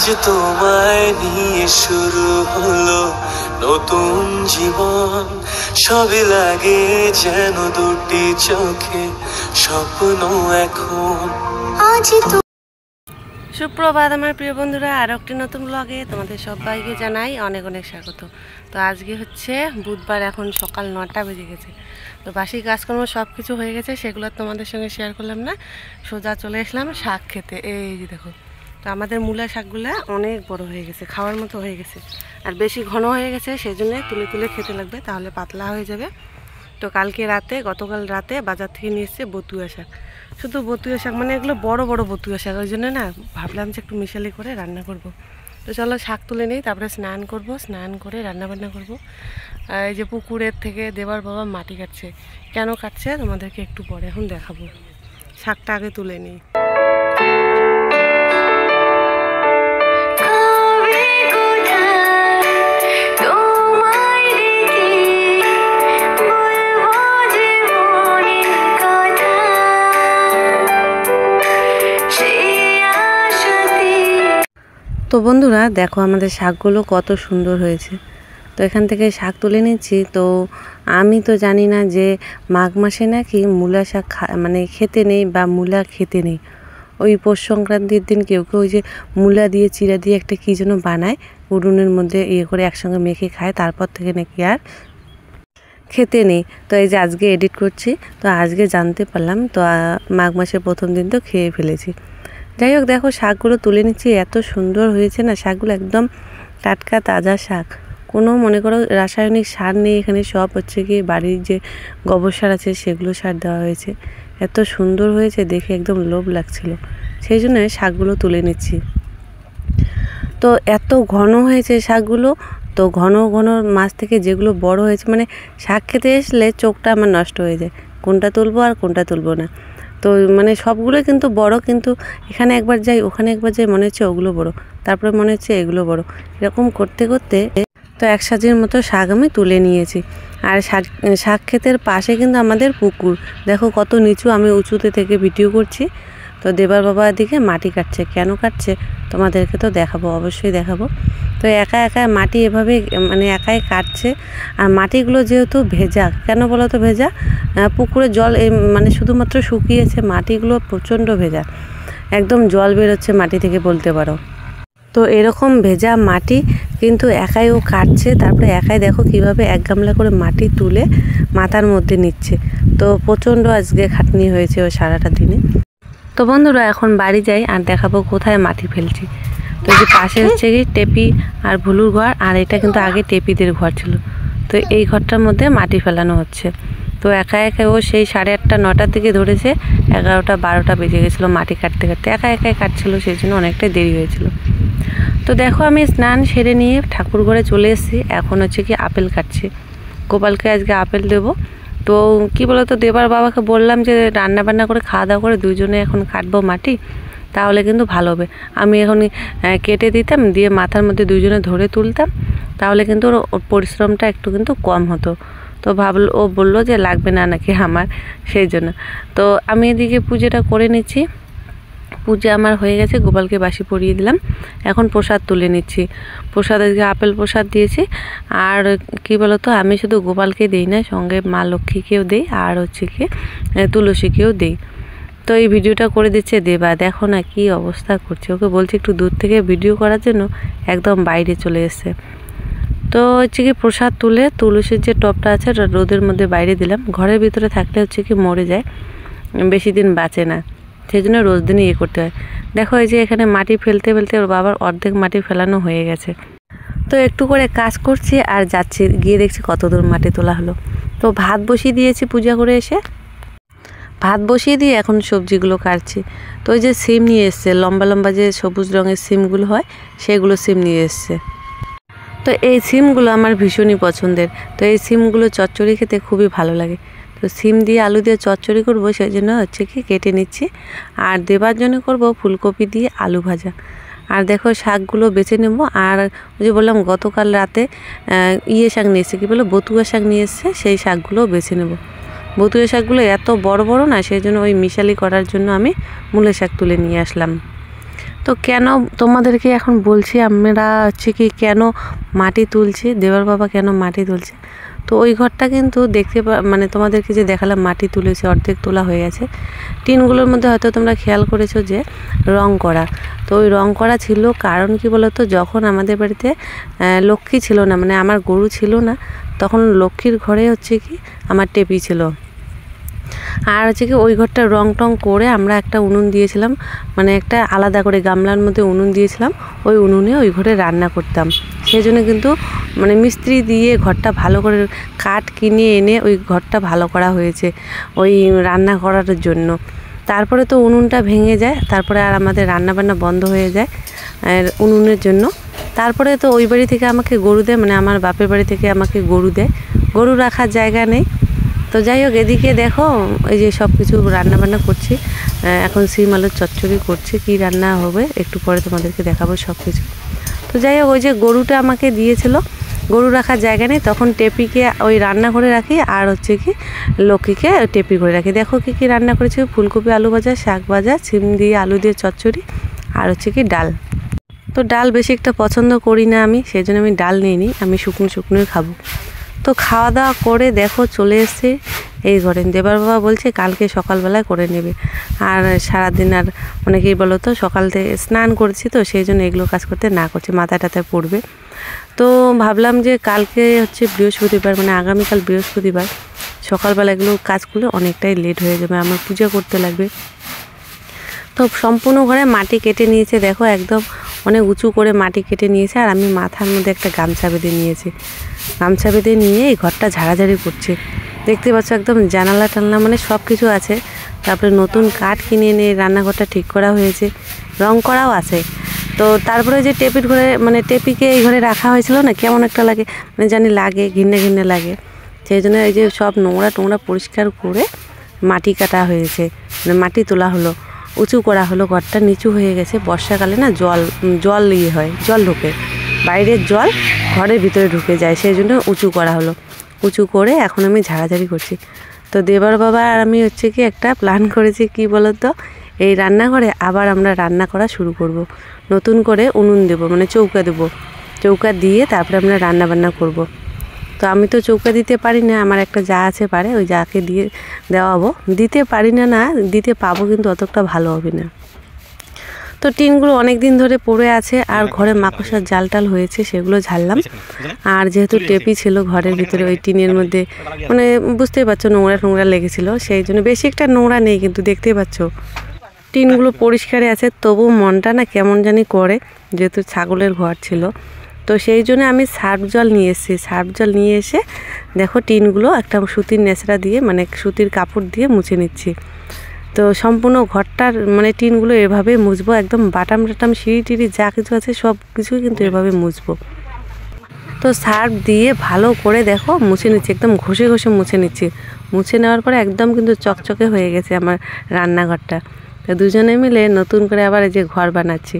আজ তোমায় নিয়ে শুরু হলো নতুন জীবন, সবই লাগে যেন দুটি চোখে স্বপ্ন এখন। আজ সুপ্রভাত আমার প্রিয় বন্ধুরা, আরও একটি নতুন ব্লগে তোমাদের সবাইকে জানাই অনেক অনেক স্বাগত। তো আজকে হচ্ছে বুধবার, এখন সকাল 9টা বেজে গেছে। তো বাসি কাজকর্ম সব কিছু হয়ে গেছে, সেগুলো তোমাদের সঙ্গে শেয়ার করলাম না। সোজা চলে আসলাম শাক খেতে। এই যে দেখো, তো আমাদের মূলা শাকগুলো অনেক বড় হয়ে গেছে, খাওয়ার মতো হয়ে গেছে, আর বেশি ঘন হয়ে গেছে, সেই জন্য তুলে তুলে খেতে লাগবে, তাহলে পাতলা হয়ে যাবে। তো গতকাল রাতে বাজার থেকে নিয়ে এসেছে বতুয়া শাক। শুধু বতুয়া শাক, মানে এগুলো বড় বড় বতুয়া শাক, ওই জন্য না ভাবলাম যে একটু মিশালি করে রান্না করব। তো চলো শাক তুলে নিই, তারপরে স্নান করব, স্নান করে রান্নাবান্না করব। এই যে পুকুরের থেকে দেবার বাবা মাটি কাটছে, কেন কাটছে তোমাদেরকে একটু পরে এখন দেখাবো। শাকটা আগে তুলে নিই। তো বন্ধুরা দেখো, আমাদের শাকগুলো কত সুন্দর হয়েছে। তো এখান থেকে শাক তুলে নিচ্ছি। তো আমি তো জানি না যে মাঘ মাসে নাকি মূলা শাক মানে খেতে নেই, বা মূলা খেতে নেই। ওই পৌষ সংক্রান্তির দিন কেউ কেউ ওই যে মূলা দিয়ে চিরা দিয়ে একটা কী যেন বানায়, উনুনের মধ্যে ইয়ে করে একসঙ্গে মেখে খায়, তারপর থেকে নাকি আর খেতে নেই। তো এই যে আজকে এডিট করছি, তো আজকে জানতে পারলাম। তো মাঘ মাসের প্রথম দিন তো খেয়ে ফেলেছি। যাই হোক, দেখো শাকগুলো তুলে নিচ্ছি, এত সুন্দর হয়েছে না শাকগুলো, একদম টাটকা তাজা শাক। কোনো মনে করো রাসায়নিক সার নেই এখানে, সব হচ্ছে কি বাড়ির যে গোবর সার আছে সেগুলো সার দেওয়া হয়েছে। এত সুন্দর হয়েছে দেখে, একদম লোভ লাগছিল, সেই জন্য শাকগুলো তুলে নিচ্ছি। তো এত ঘন হয়েছে শাকগুলো, তো ঘন ঘন মাছ থেকে যেগুলো বড় হয়েছে, মানে শাক খেতে আসলে চোখটা আমার নষ্ট হয়ে যায়, কোনটা তুলবো আর কোনটা তুলবো না। তো মানে সবগুলো কিন্তু বড়, কিন্তু এখানে একবার যাই ওখানে একবার যাই, মনে হচ্ছে ওগুলো বড়, তারপরে মনে হচ্ছে এগুলো বড়, এরকম করতে করতে তো এক সাজির মতো শাক আমি তুলে নিয়েছি। আর শাক ক্ষেতের পাশে কিন্তু আমাদের পুকুর, দেখো কত নিচু, আমি উঁচুতে থেকে ভিডিও করছি। তো দেবার বাবা দিকে মাটি কাটছে, কেন কাটছে তোমাদেরকে তো দেখাবো, অবশ্যই দেখাবো। তো একা একা মাটি এভাবে মানে একাই কাটছে। আর মাটিগুলো যেহেতু ভেজা, কেন বলো তো ভেজা, পুকুরের জল মানে শুধুমাত্র শুকিয়েছে, মাটিগুলো প্রচণ্ড ভেজা, একদম জল বেরোচ্ছে মাটি থেকে বলতে পারো। তো এরকম ভেজা মাটি কিন্তু একাই ও কাটছে, তারপরে একাই দেখো কিভাবে এক গামলা করে মাটি তুলে মাথার মধ্যে নিচ্ছে। তো প্রচণ্ড আজকে খাটনি হয়েছে ও সারাটা দিনে। তো বন্ধুরা এখন বাড়ি যাই আর দেখাবো কোথায় মাটি ফেলছি। তো এই যে পাশে হচ্ছে কি টেপি আর ভুলুর ঘর, আর এটা কিন্তু আগে টেপিদের ঘর ছিল। তো এই ঘরটার মধ্যে মাটি ফেলানো হচ্ছে। তো একা একা ও সেই 8:30 9টার দিকে ধরেছে, 11টা 12টা বেজে গেছিলো মাটি কাটতে কাটতে, একা একাই কাটছিল, সেই জন্য অনেকটাই দেরি হয়েছিল। তো দেখো আমি স্নান সেরে নিয়ে ঠাকুর ঘরে চলে এসেছি, এখন হচ্ছে কি আপেল কাটছি, গোপালকে আজকে আপেল দেবো। তো কি বলো তো, দেবার বাবাকে বললাম যে রান্না বান্না করে খাওয়া দাওয়া করে দুইজনে এখন কাটবো মাটি, তাহলে কিন্তু ভালো হবে। আমি এখন কেটে দিতাম, দিয়ে মাথার মধ্যে দুইজনে ধরে তুলতাম, তাহলে কিন্তু ওর পরিশ্রমটা একটু কিন্তু কম হতো। তো ও বললো যে লাগবে না নাকি আমার, সেই জন্য। তো আমি এদিকে পুজোটা করে নিচ্ছি, পূজা আমার হয়ে গেছে, গোপালকে বাসি পরিয়ে দিলাম, এখন প্রসাদ তুলে নিচ্ছি। প্রসাদ আজকে আপেল প্রসাদ দিয়েছি। আর কি বলতো, আমি শুধু গোপালকে দিই না, সঙ্গে মা লক্ষ্মীকেও দিই, আর হচ্ছে কি তুলসীকেও দিই। তো এই ভিডিওটা করে দিচ্ছে দেবা, দেখো না কি অবস্থা করছে, ওকে বলছি একটু দূর থেকে ভিডিও করার জন্য, একদম বাইরে চলে এসছে। তো হচ্ছে কি প্রসাদ তুলে তুলসীর যে টবটা আছে রোদের মধ্যে বাইরে দিলাম, ঘরের ভিতরে থাকলে হচ্ছে কি মরে যায়, বেশি দিন বাঁচে না, সেই জন্য রোজ দিনই ইয়ে করতে হয়। দেখো এই যে এখানে মাটি ফেলতে ফেলতে ওর বাবার অর্ধেক মাটি ফেলানো হয়ে গেছে। তো একটু করে কাজ করছি আর যাচ্ছি, গিয়ে দেখছি কত দূর মাটি তোলা হলো। তো ভাত বসিয়ে দিয়েছি, পূজা করে এসে ভাত বসিয়ে দিয়ে এখন সবজিগুলো কাটছি। তো ওই যে সিম নিয়ে এসছে, লম্বা লম্বা যে সবুজ রঙের সিমগুলো হয়, সেগুলো সিম নিয়ে এসছে। তো এই সিমগুলো আমার ভীষণই পছন্দের। তো এই সিমগুলো চচ্চড়ি খেতে খুবই ভালো লাগে। তো সিম দিয়ে আলু দিয়ে চচ্চড়ি করবো, সেই জন্য হচ্ছে কি কেটে নিচ্ছি। আর দেবার জন্য করব ফুলকপি দিয়ে আলু ভাজা। আর দেখো শাকগুলো বেছে নেব। আর ওই যে বললাম গতকাল রাতে শাক নিয়ে এসেছে, কী বলে বতুয়া শাক নিয়ে এসছে, সেই শাকগুলোও বেছে নেব। বতুয়া শাকগুলো এত বড় বড় না, সেই জন্য ওই মিশালি করার জন্য আমি মূলা শাক তুলে নিয়ে আসলাম। তো কেন তোমাদেরকে এখন বলছি আমরা হচ্ছে কি কেন মাটি তুলছি, দেওয়ার বাবা কেন মাটি তুলছে। তো ওই ঘরটা কিন্তু মানে তোমাদেরকে যে দেখালাম মাটি তুলেছে, অর্ধেক তোলা হয়ে গেছে। টিনগুলোর মধ্যে হয়তো তোমরা খেয়াল করেছো যে রং করা, তো ওই রং করা ছিল কারণ কি বলতো, যখন আমাদের বাড়িতে লক্ষ্মী ছিল না, মানে আমার গরু ছিল না, তখন লক্ষ্মীর ঘরে হচ্ছে কি আমার টেপি ছিল। আর হচ্ছে কি ওই ঘরটা রং টং করে আমরা একটা উনুন দিয়েছিলাম, মানে একটা আলাদা করে গামলার মধ্যে উনুন দিয়েছিলাম, ওই উনুনে ওই ঘরে রান্না করতাম। সেই জন্য কিন্তু মানে মিস্ত্রি দিয়ে ঘরটা ভালো করে কাঠ কিনে এনে ওই ঘরটা ভালো করা হয়েছে ওই রান্না করার জন্য। তারপরে তো উনুনটা ভেঙে যায়, তারপরে আর আমাদের রান্না বান্না বন্ধ হয়ে যায় আর উনুনের জন্য। তারপরে তো ওই বাড়ি থেকে আমাকে গরু দেয়, মানে আমার বাপের বাড়ি থেকে আমাকে গরু দেয়, গরু রাখার জায়গা নেই। তো যাই হোক, এদিকে দেখো এই যে সব কিছু রান্নাবান্না করছি, এখন সিম আলুর চচ্চড়ি করছি, কি রান্না হবে একটু পরে তোমাদেরকে দেখাবো সব কিছু। তো যাই হোক, ওই যে গরুটা আমাকে দিয়েছিল, গরু রাখার জায়গা নেই, তখন টেপিকে ওই রান্না করে রাখি, আর হচ্ছে কি লক্ষ্মীকে টেপি করে রাখি। দেখো কি কি রান্না করেছি, ফুলকপি আলু ভাজা, শাক ভাজা, সিম দিয়ে আলু দিয়ে চচ্চড়ি, আর হচ্ছে কি ডাল। তো ডাল বেশি একটা পছন্দ করি না আমি, সেই জন্য আমি ডাল নিই নি, আমি শুকনো শুকনোই খাবো। তো খাওয়া দাওয়া করে দেখো চলে এসছে এই ঘরে। দেবার বাবা বলছে কালকে সকালবেলায় করে নেবে, আর সারাদিন আর অনেকেই বলো তো সকাল থেকে স্নান করেছি, তো সেই জন্য এগুলো কাজ করতে না করছে, মাথায় টাথায় পড়বে। তো ভাবলাম যে কালকে হচ্ছে বৃহস্পতিবার, মানে আগামীকাল বৃহস্পতিবার, সকালবেলা এগুলো কাজ করলে অনেকটাই লেট হয়ে যাবে, আমার পূজা করতে লাগবে। তো সম্পূর্ণ ঘরে মাটি কেটে নিয়েছে, দেখো একদম অনেক উঁচু করে মাটি কেটে নিয়েছে, আর আমি মাথার মধ্যে একটা গামছা বেঁধে নিয়েছি, গামছা বেঁধে নিয়ে এই ঘরটা ঝাড়াঝাড়ি করছে। দেখতে পাচ্ছ একদম জানালা টানলা মানে সব কিছু আছে। তারপরে নতুন কাঠ কিনে এনে রান্নাঘরটা ঠিক করা হয়েছে, রং করাও আছে। তো তারপরে যে টেপির ঘরে, মানে টেপিকে এই ঘরে রাখা হয়েছিল না, কেমন একটা লাগে, মানে জানি লাগে, ঘিন্নে ঘিন্নে লাগে। সেই জন্য এই যে সব নোংরা টোংরা পরিষ্কার করে মাটি কাটা হয়েছে, মানে মাটি তোলা হলো, উঁচু করা হলো, ঘরটা নিচু হয়ে গেছে। বর্ষাকালে না জল হয়, জল ঢোকে, বাইরের জল ঘরের ভিতরে ঢুকে যায়, সেই জন্য উঁচু করা হলো। উঁচু করে এখন আমি ঝাড়াঝাড়ি করছি। তো দেবার বাবা আর আমি হচ্ছে কি একটা প্ল্যান করেছি, কি বলতো, এই রান্নাঘরে আবার আমরা রান্না করা শুরু করব। নতুন করে উনুন দেবো, মানে চৌকা দেবো, চৌকা দিয়ে তারপরে আমরা রান্না বান্না করব। তো আমি তো চৌকা দিতে পারি না, আমার একটা যা আছে পারে, ওই যাকে দিয়ে দেওয়াবো। দিতে পারি না, না দিতে পাবো, কিন্তু অতটা ভালো হবে না। তো টিনগুলো অনেক দিন ধরে পড়ে আছে, আর ঘরে মাকড়সার জাল টাল হয়েছে, সেগুলো ঝাড়লাম। আর যেহেতু টেপি ছিল ঘরের ভিতরে, ওই টিনের মধ্যে মানে বুঝতেই পারছো নোংরা টোংরা লেগেছিল, সেই জন্য বেশি একটা নোংরা নেই, কিন্তু দেখতেই পাচ্ছ টিনগুলো পরিষ্কারই আছে। তবু মনটা না কেমন জানি করে, যেহেতু ছাগলের ঘর ছিল। তো সেই জন্য আমি সার্ফ জল নিয়ে এসেছি, সার্ফ জল নিয়ে এসে দেখো টিনগুলো একটা সুতির ন্যাচড়া দিয়ে, মানে সুতির কাপড় দিয়ে মুছে নিচ্ছি। তো সম্পূর্ণ ঘরটার মানে টিনগুলো এভাবে মুছবো, একদম বাটাম টাটাম সিঁড়ি টিড়ি যা কিছু আছে সব কিছুই কিন্তু এভাবে মুছবো। তো সার্ফ দিয়ে ভালো করে দেখো মুছে নিচ্ছি, একদম ঘষে ঘষে মুছে নিচ্ছি। মুছে নেওয়ার পরে একদম কিন্তু চকচকে হয়ে গেছে আমার রান্নাঘরটা। তো দুজনে মিলে নতুন করে আবার এই যে ঘর বানাচ্ছি,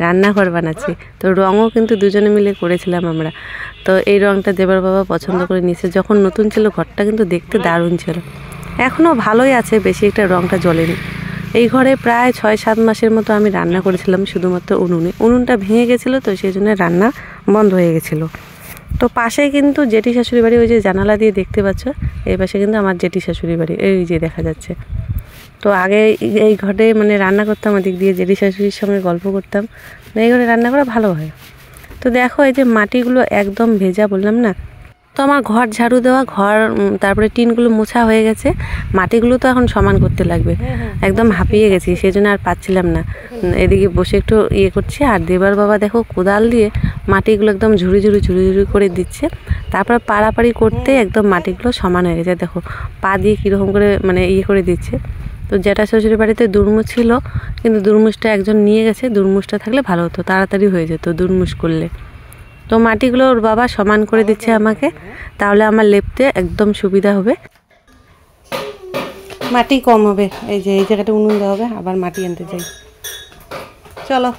রান্নাঘর বানাচ্ছি। তো রঙও কিন্তু দুজনে মিলে করেছিলাম আমরা। তো এই রঙটা দেবার বাবা পছন্দ করে নিয়েছে, যখন নতুন ছিল ঘরটা কিন্তু দেখতে দারুণ ছিল, এখনও ভালোই আছে, বেশি একটা রঙটা জ্বলেনি। এই ঘরে প্রায় 6-7 মাসের মতো আমি রান্না করেছিলাম শুধুমাত্র উনুনে। উনুনটা ভেঙে গেছিলো, তো সেই জন্য রান্না বন্ধ হয়ে গেছিলো। তো পাশেই কিন্তু জেঠি শাশুড়ি বাড়ি, ওই যে জানালা দিয়ে দেখতে পাচ্ছ, এই পাশে কিন্তু আমার জেঠি শাশুড়ি বাড়ি, এই যে দেখা যাচ্ছে। তো আগে এই ঘরে মানে রান্না করতাম, ওদিক দিয়ে জেঠি শাশুড়ির সঙ্গে গল্প করতাম, এই ঘরে রান্না করা ভালো হয়। তো দেখো এই যে মাটিগুলো একদম ভেজা, বললাম না। তো আমার ঘর ঝাড়ু দেওয়া, ঘর তারপরে টিনগুলো মোছা হয়ে গেছে, মাটিগুলো তো এখন সমান করতে লাগবে। একদম হাঁপিয়ে গেছি, সেই জন্য আর পাচ্ছিলাম না, এদিকে বসে একটু ইয়ে করছি। আর দেবার বাবা দেখো কোদাল দিয়ে মাটিগুলো একদম ঝুড়ি ঝুড়ি ঝুড়ি ঝুড়ি করে দিচ্ছে। তারপর পাড়াপাড়ি করতে একদম মাটিগুলো সমান হয়ে গেছে, দেখো পা দিয়ে কীরকম করে মানে ইয়ে করে দিচ্ছে। তো জ্যাঠা শ্বশুরের বাড়িতে দুর্মুষ ছিল, কিন্তু দুর্মুষটা একজন নিয়ে গেছে, দুর্মুষটা থাকলে ভালো হতো, তাড়াতাড়ি হয়ে যেত দুর্মুষ করলে। তো মাটিগুলো ওর বাবা সমান করে দিচ্ছে আমাকে, তাহলে আমার লেপতে একদম সুবিধা হবে, মাটি কম হবে। এই যে এই জায়গাটা উনুন দেওয়া হবে, আবার মাটি আনতে যাই, চলো।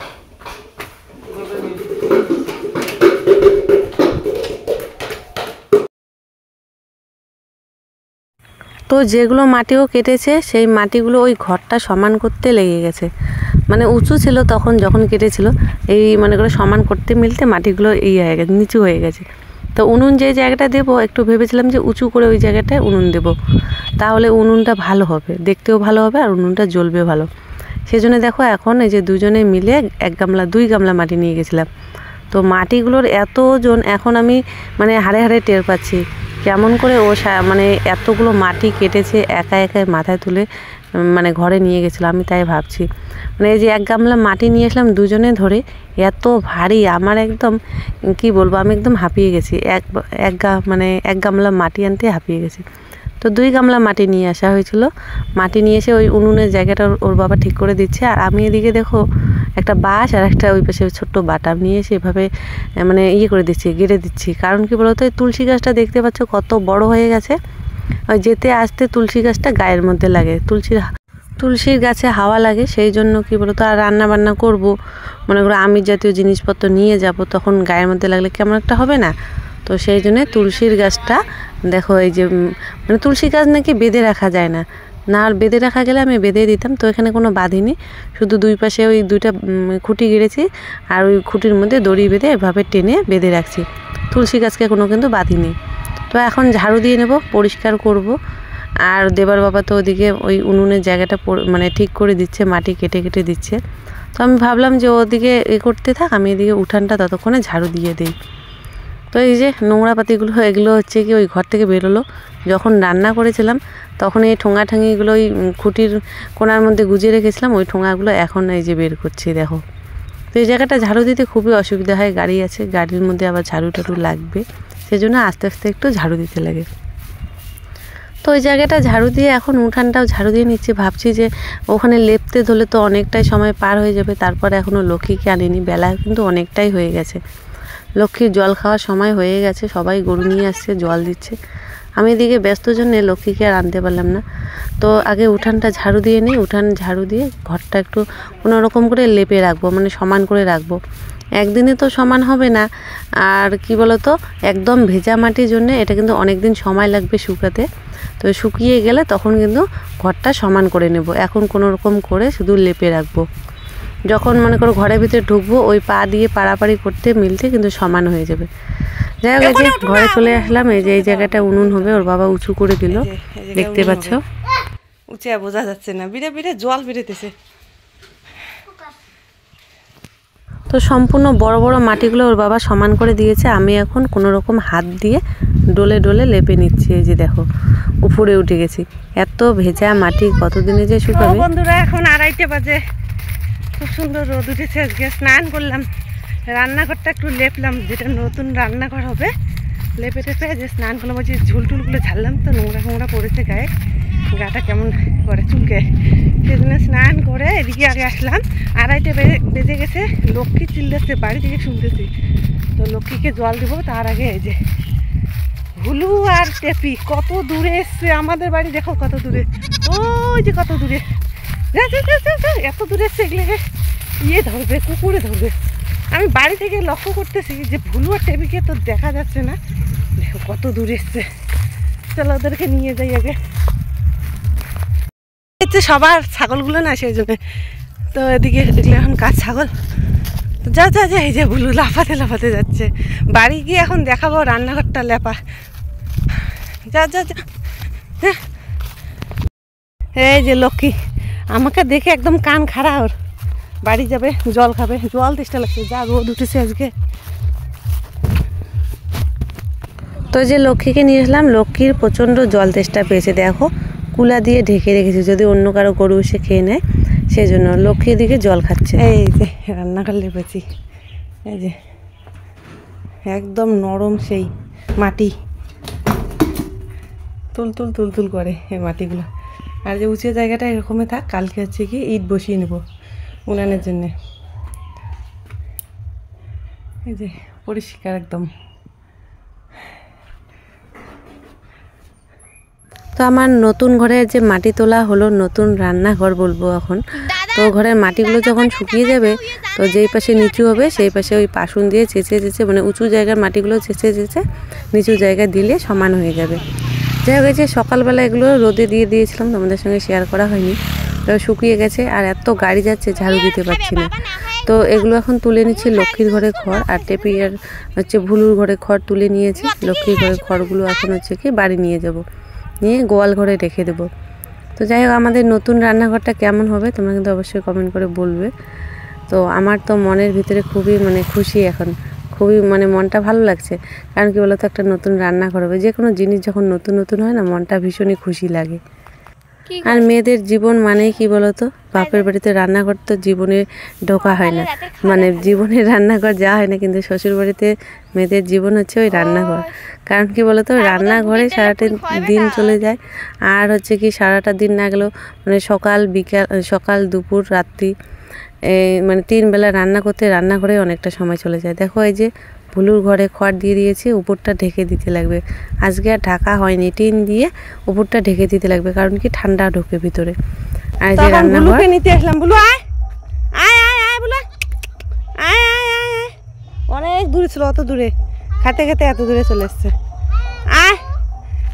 তো তো যেগুলো মাটিও কেটেছে সেই মাটিগুলো ওই ঘরটা সমান করতে লেগে গেছে, মানে উঁচু ছিল তখন যখন কেটেছিল, এই মনে করে সমান করতে মিলতে মাটিগুলো হয়ে গেছে, নিচু হয়ে গেছে। তো উনুন যে জায়গাটা দেবো একটু ভেবেছিলাম যে উঁচু করে ওই জায়গাটায় উনুন দেবো, তাহলে উনুনটা ভালো হবে, দেখতেও ভালো হবে আর উনুনটা জ্বলবে ভালো। সেজন্য দেখো এখন এই যে দুজনে মিলে 2 গামলা মাটি নিয়ে গেছিলাম। তো মাটিগুলোর এত ওজন এখন আমি মানে হাড়ে হাড়ে টের পাচ্ছি কেমন করে ও মানে এতগুলো মাটি কেটেছে একা একা মাথায় তুলে মানে ঘরে নিয়ে গেছিলো। আমি তাই ভাবছি মানে এই যে 1 গামলা মাটি নিয়ে আসলাম দুজনে ধরে, এত ভারী আমার একদম কি বলবো, আমি একদম হাঁপিয়ে গেছি। মানে 1 গামলা মাটি আনতে হাঁপিয়ে গেছি। তো 2 গামলা মাটি নিয়ে আসা হয়েছিল। মাটি নিয়ে এসে ওই উনুনের জায়গাটা ওর বাবা ঠিক করে দিচ্ছে, আর আমি এদিকে দেখো একটা বাঁশ আর একটা ওই পাশে ছোট্ট বাটাম নিয়ে এসে এভাবে মানে করে দিচ্ছি, গেড়ে দিচ্ছি। কারণ কি বলতো, এই তুলসী গাছটা দেখতে পাচ্ছ কত বড় হয়ে গেছে, ওই যেতে আসতে তুলসী গাছটা গায়ের মধ্যে লাগে, তুলসীর গাছে হাওয়া লাগে, সেই জন্য কি বলতো, আর রান্না বান্না করব মনে করো আমিষ জাতীয় জিনিসপত্র নিয়ে যাব, তখন গায়ের মধ্যে লাগলে কেমন একটা হবে না। তো সেই জন্য তুলসীর গাছটা দেখো এই যে মানে তুলসী গাছ নাকি বেঁধে রাখা যায় না, না আর বেঁধে রাখা গেলে আমি বেঁধে দিতাম। তো এখানে কোনো বাঁধিনি, শুধু 2 পাশে ওই 2টা খুঁটি গেড়েছি আর ওই খুঁটির মধ্যে দড়ি বেঁধে এভাবে টেনে বেঁধে রাখছি, তুলসী গাছকে কোনো কিন্তু বাঁধিনি। তো এখন ঝাড়ু দিয়ে নেব, পরিষ্কার করব। আর দেবার বাবা তো ওদিকে ওই উনুনের জায়গাটা মানে ঠিক করে দিচ্ছে, মাটি কেটে কেটে দিচ্ছে। তো আমি ভাবলাম যে ওদিকে করতে থাক, আমি এদিকে উঠানটা ততক্ষণে ঝাড়ু দিয়ে দিই। তো এই যে নোংরা পাতিগুলো এগুলো হচ্ছে কি ওই ঘর থেকে বেরোলো, যখন রান্না করেছিলাম তখন এই ঠোঙাঠাঙিগুলো ওই খুঁটির কোণার মধ্যে গুজিয়ে রেখেছিলাম, ওই ঠোঙাগুলো এখন এই যে বের করছি দেখো। তো এই জায়গাটা ঝাড়ু দিতে খুবই অসুবিধা হয়, গাড়ি আছে, গাড়ির মধ্যে আবার ঝাড়ু টাড়ু লাগবে, সেজন্য আস্তে আস্তে একটু ঝাড়ু দিতে লাগে। তো ওই জায়গাটা ঝাড়ু দিয়ে এখন উঠানটাও ঝাড়ু দিয়ে নিচ্ছি, ভাবছি যে ওখানে লেপতে ধরলে তো অনেকটাই সময় পার হয়ে যাবে। তারপরে এখনও লক্ষ্মীকে আনিনি, বেলা কিন্তু অনেকটাই হয়ে গেছে, লক্ষ্মীর জল খাওয়ার সময় হয়ে গেছে, সবাই গরু নিয়ে আসছে, জল দিচ্ছে। আমি এদিকে ব্যস্ত জন্যে লক্ষ্মীকে আর আনতে পারলাম না। তো আগে উঠানটা ঝাড়ু দিয়ে নিই, উঠান ঝাড়ু দিয়ে ঘরটা একটু কোনো রকম করে লেপে রাখবো, মানে সমান করে রাখবো। একদিনে তো সমান হবে না, আর কি বলতো একদম ভেজা মাটির জন্য এটা কিন্তু অনেক দিন সময় লাগবে শুকাতে। তো শুকিয়ে গেলে তখন কিন্তু ঘরটা সমান করে নেব, এখন কোনো রকম করে শুধু লেপে রাখবো। যখন মনে করো ঘরের ভিতরে ঢুকবো ওই পা দিয়ে পাড়াপাড়ি করতে মিলতে কিন্তু সমান হয়ে যাবে। যাই হোক, এই যে ঘরে চলে আসলাম, এই যে এই জায়গাটা উনুন হবে, ওর বাবা উঁচু করে দিল, দেখতে পাচ্ছ উঁচে বোঝা যাচ্ছে না, বিড়ে বিড়ে জল বেরোতেছে। তো সম্পূর্ণ বড় বড় মাটিগুলো ওর বাবা সমান করে দিয়েছে, আমি এখন কোনো রকম হাত দিয়ে ডলে ডলে লেপে নিচ্ছি। এই যে দেখো উপরে উঠে গেছি, এত ভেজা মাটি কতদিনে যে শুকাবে। বন্ধুরা এখন 2:30 বাজে, খুব সুন্দর রোদ উঠেছে আজকে। স্নান করলাম, রান্নাঘরটা একটু লেপলাম, যেটা নতুন রান্নাঘর হবে, লেপে টেপে যে স্নান করলাম, ওই যে ঝুলটুলগুলো ঝাড়লাম, তো নোংরা ফোংরা পড়েছে গায়ে, গাটা কেমন করে চুলকে, সেই জন্য স্নান করে এদিকে আগে আসলাম। 2:30 বেজে গেছে, লক্ষ্মী চিল্লাচ্ছে, বাড়ি থেকে শুনতেছি। তো লক্ষ্মীকে জল দেবো, তার আগে এই যে হুলু আর টেপি কত দূরে এসছে, আমাদের বাড়ি দেখো কত দূরে, ওই যে কত দূরে, এত দূরে এসছে, এগুলোকে ধরবে, কুকুরে ধরবে। আমি বাড়ি থেকে লক্ষ্য করতেছি যে ভুলু আর টেপিকে তো দেখা যাচ্ছে না, দেখো কত দূরে এসছে। চলো ওদেরকে নিয়ে যাই আগে, সবার ছাগলগুলো না, সেই জন্য। তো এদিকে এগুলো এখন কাজ ছাগল, যা যা যা, এই যে ভুলু লাফাতে লাফাতে যাচ্ছে। বাড়ি গিয়ে এখন দেখাবো রান্নাঘরটা লেপা, যা যা যা। এই যে লক্ষ্মী আমাকে দেখে একদম কান খাড়া, ওর বাড়ি যাবে, জল খাবে, জল তেষ্টা লাগছে, যা রোদ উঠেছে আজকে। তো যে লক্ষ্মীকে নিয়ে আসলাম, লক্ষ্মীর প্রচণ্ড জল তেষ্টা পেয়েছে, দেখো কুলা দিয়ে ঢেকে রেখেছি যদি অন্য কারো গরু এসে খেয়ে নেয়, সেই জন্য লক্ষ্মী দিকে জল খাচ্ছে। এই যে রান্নাঘর লেপেছি, এই যে একদম নরম সেই মাটি, তুলতুল তুলতুল করে এই মাটিগুলো। আর যে উঁচু জায়গাটা এরকমই থাক, কালকে হচ্ছে কি ইট বসিয়ে নেব উনানের জন্যে। এই যে পরিষ্কার একদম। তো আমার নতুন ঘরে যে মাটি তোলা হলো, নতুন রান্নাঘর বলবো এখন। তো ঘরের মাটিগুলো যখন শুকিয়ে যাবে, তো যেই পাশে নিচু হবে সেই পাশে ওই পাশুন দিয়ে চেঁচে চেঁচে, মানে উঁচু জায়গার মাটিগুলো চেঁচে চেঁচে নিচু জায়গায় দিলে সমান হয়ে যাবে। যাই হোক, যে সকালবেলা এগুলো রোদে দিয়ে দিয়েছিলাম, তোমাদের সঙ্গে শেয়ার করা হয়নি। তো শুকিয়ে গেছে আর এত গাড়ি যাচ্ছে ঝাড়ু দিতে পারছি না। তো এগুলো এখন তুলে নিচ্ছি লক্ষ্মীর ঘরে খড়, আর টেপি আর হচ্ছে ভুলুর ঘরে খড় তুলে নিয়েছি। লক্ষ্মীর ঘরে খড়গুলো এখন হচ্ছে কি বাড়ি নিয়ে যাব, নিয়ে গোয়াল ঘরে রেখে দেবো। তো যাই হোক, আমাদের নতুন রান্নাঘরটা কেমন হবে তোমরা কিন্তু অবশ্যই কমেন্ট করে বলবে। তো আমার তো মনের ভিতরে খুবই খুশি, এখন খুবই মনটা ভালো লাগছে। কারণ কি বলতো, একটা নতুন রান্নাঘর হবে, যে কোনো জিনিস যখন নতুন নতুন হয় না, মনটা ভীষণই খুশি লাগে। আর মেয়েদের জীবন মানেই কি বলতো, বাপের বাড়িতে রান্নাঘর তো জীবনে ঢোকা হয় না, জীবনের রান্নাঘর যাওয়া হয় না, কিন্তু শ্বশুর বাড়িতে মেয়েদের জীবন হচ্ছে ওই রান্নাঘর। কারণ কি বলতো, রান্নাঘরে সারাটা দিন চলে যায়। আর হচ্ছে কি সারাটা দিন না গেলেও সকাল বিকাল, সকাল দুপুর রাত্রি, 3 বেলা রান্না করতে রান্নাঘরে অনেকটা সময় চলে যায়। দেখো, এই যে ভুলুর ঘরে খড় দিয়ে দিয়েছি, উপরটা ঢেকে দিতে লাগবে। আজকে আর ঢাকা হয়নি, টিন দিয়ে উপরটা ঢেকে দিতে লাগবে, কারণ কি ঠান্ডা ঢোকে ভিতরে। আর যে রান্নাঘর নিতে আসলাম, বলু আয় আয় আয় আয় বলু আয় আয় আয় আয়। অনেক দূরে ছিল, অত দূরে খেতে খেতে এত দূরে চলে এসছে। আয়,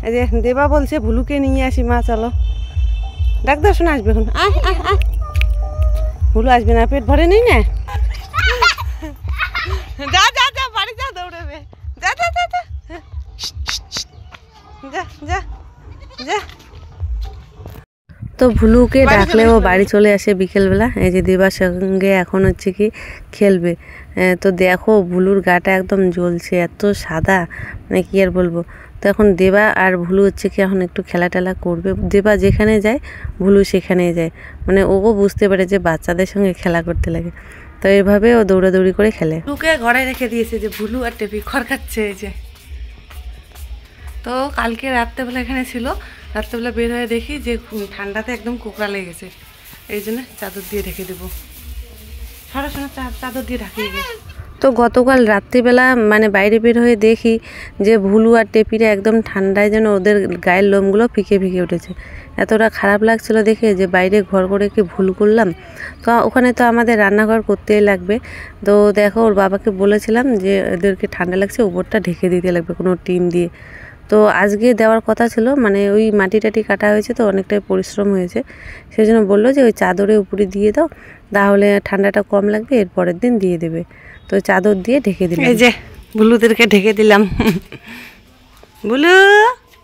এই যে দেবা বলছে ভুলুকে নিয়ে আসি, মা চলো। ডাক্তার শুনে আসবে এখন। আয় আয় আয়, ভুলু আসবে না, পেট ভরে নেই না। যা যা যা, বাড়ি যা, দৌড়াবে। যা যা যা যা যা যা যা। তো ভুলুকে ডাকলে ও বাড়ি চলে আসে বিকেলবেলা। এই যে দেবার সঙ্গে এখন হচ্ছে কি খেলবে। তো দেখো, ভুলুর গাটা একদম জ্বলছে, এত সাদা, কি আর বলবো। তো এখন দেবা আর ভুলু হচ্ছে কি এখন একটু খেলা টেলা করবে। দেবা যেখানে যায় ভুলু সেখানেই যায়, ও বুঝতে পারে যে বাচ্চাদের সঙ্গে খেলা করতে লাগে। তো এইভাবে ও দৌড়াদৌড়ি করে খেলে। ভুলুকে ঘরে রেখে দিয়েছে, যে ভুলু আর টেপি খড় খাচ্ছে। এই যে, তো কালকে রাত্রেবেলা এখানে ছিল, রাত্রেবেলা বের হয়ে দেখি যে ঠান্ডাতে একদম কোকড়া লেগেছে, এই জন্য চাদর দিয়ে ঢেকে দেবো। সরাসরি চাদর দিয়ে ঢাকিয়ে গেছে। তো গতকাল রাত্রিবেলা বাইরে বের হয়ে দেখি যে ভুলু আর টেপিরা একদম ঠান্ডায় যেন ওদের গায়ের লোমগুলো ফিকে ফিকে উঠেছে। এতটা খারাপ লাগছিল দেখে যে বাইরে ঘর করে কি ভুল করলাম। তো ওখানে তো আমাদের রান্নাঘর করতেই লাগবে। তো দেখো, ওর বাবাকে বলেছিলাম যে এদেরকে ঠান্ডা লাগছে, উপরটা ঢেকে দিতে লাগবে কোনো টিন দিয়ে। তো আজকে দেওয়ার কথা ছিল, ওই মাটি টাটি কাটা হয়েছে, তো অনেকটাই পরিশ্রম হয়েছে। সেই জন্য বললো যে ওই চাদরে উপরে দিয়ে দাও, তাহলে ঠান্ডাটা কম লাগবে, এর পরের দিন দিয়ে দেবে। তো চাদর দিয়ে ঢেকে দিলাম। এই যে বুলুদেরকে ঢেকে দিলাম। বুলু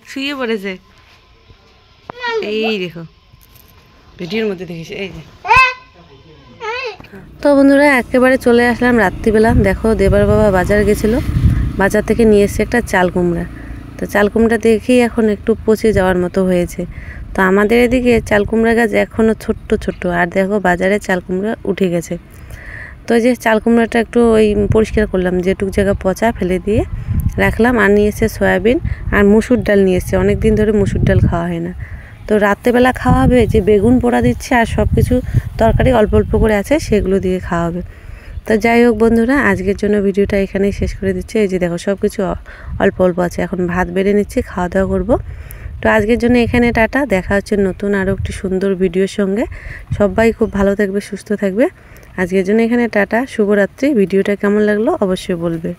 শুয়ে পড়েছে, এই দেখো ভিডিওর মধ্যে দেখেছি। এই যে, তো বন্ধুরা একেবারে চলে আসলাম রাত্রিবেলা। দেখো, দেবার বাবা বাজার গেছিলো, বাজার থেকে নিয়ে এসছে একটা চাল কুমড়া। তো চাল কুমড়া দেখেই এখন একটু পচে যাওয়ার মতো হয়েছে। তো আমাদের এদিকে চাল কুমড়া গাছ এখনও ছোট্ট ছোট্ট, আর দেখো বাজারে চাল কুমড়া উঠে গেছে। তো যে চাল কুমড়াটা একটু পরিষ্কার করলাম, যেটুক জায়গা পচা ফেলে দিয়ে রাখলাম। আর নিয়ে এসছে সয়াবিন আর মুসুর ডাল নিয়ে এসছে, অনেক দিন ধরে মুসুর ডাল খাওয়া হয় না। তো রাত্রেবেলা খাওয়া হবে, যে বেগুন পোড়া দিচ্ছে আর সব কিছু তরকারি অল্প অল্প করে আছে, সেগুলো দিয়ে খাওয়া হবে। তো যাই হোক বন্ধুরা, আজকের জন্য ভিডিওটা এখানেই শেষ করে দিচ্ছি। এই যে দেখো, সব কিছু অল্প অল্প আছে, এখন ভাত বেড়ে নিচ্ছি, খাওয়া দাওয়া করবো। তো আজকের জন্য এখানে টাটা, দেখা হচ্ছে নতুন আরও একটি সুন্দর ভিডিওর সঙ্গে। সবাই খুব ভালো থাকবে, সুস্থ থাকবে। আজকের জন্য এখানে টাটা, শুভরাত্রি। ভিডিওটা কেমন লাগলো অবশ্যই বলবে।